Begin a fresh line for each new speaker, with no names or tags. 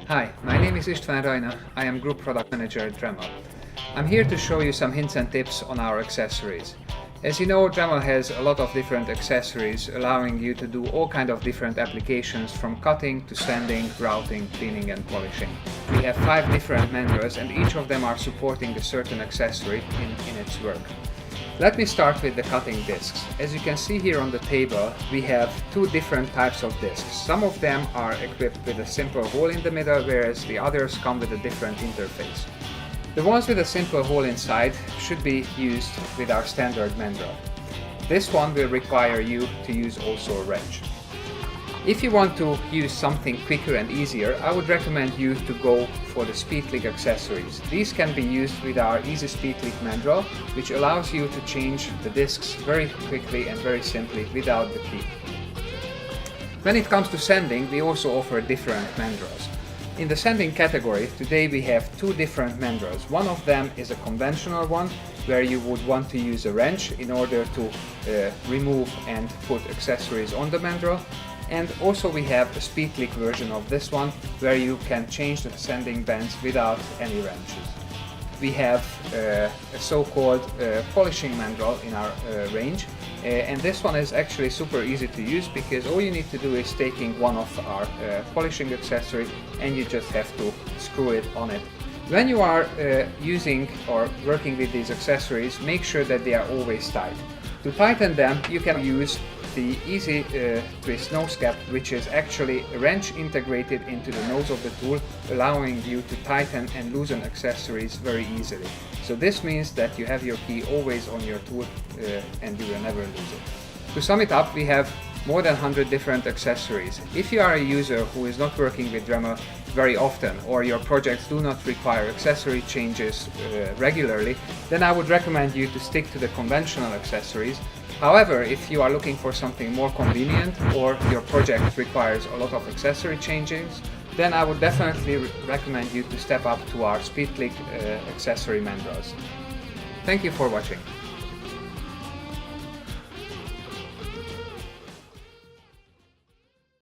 Hi, my name is István Rajna. I am Group Product Manager at Dremel. I'm here to show you some hints and tips on our accessories. As you know, Dremel has a lot of different accessories allowing you to do all kinds of different applications, from cutting to sanding, routing, cleaning and polishing. We have 5 different mandrels and each of them are supporting a certain accessory in its work. Let me start with the cutting discs. As you can see here on the table, we have 2 different types of discs. Some of them are equipped with a simple hole in the middle, whereas the others come with a different interface. The ones with a simple hole inside should be used with our standard mandrel. This one will require you to use also a wrench. If you want to use something quicker and easier, I would recommend you to go for the speed click accessories. These can be used with our easy speed click mandrel, which allows you to change the discs very quickly and very simply without the key. When it comes to sanding, we also offer different mandrels. In the sanding category, today we have 2 different mandrels. One of them is a conventional one, where you would want to use a wrench in order to remove and put accessories on the mandrel. And also we have a speed click version of this one, where you can change the sanding bands without any wrenches. We have a so-called polishing mandrel in our range, and this one is actually super easy to use, because all you need to do is taking one of our polishing accessory and you just have to screw it on it. When you are using or working with these accessories, make sure that they are always tight. To tighten them, you can use the easy twist nose cap, which is actually a wrench integrated into the nose of the tool, allowing you to tighten and loosen accessories very easily. So this means that you have your key always on your tool and you will never lose it. To sum it up, we have more than 100 different accessories. If you are a user who is not working with Dremel very often, or your projects do not require accessory changes regularly, then I would recommend you to stick to the conventional accessories. However, if you are looking for something more convenient, or your project requires a lot of accessory changes, then I would definitely recommend you to step up to our speed click accessory mandrels. Thank you for watching.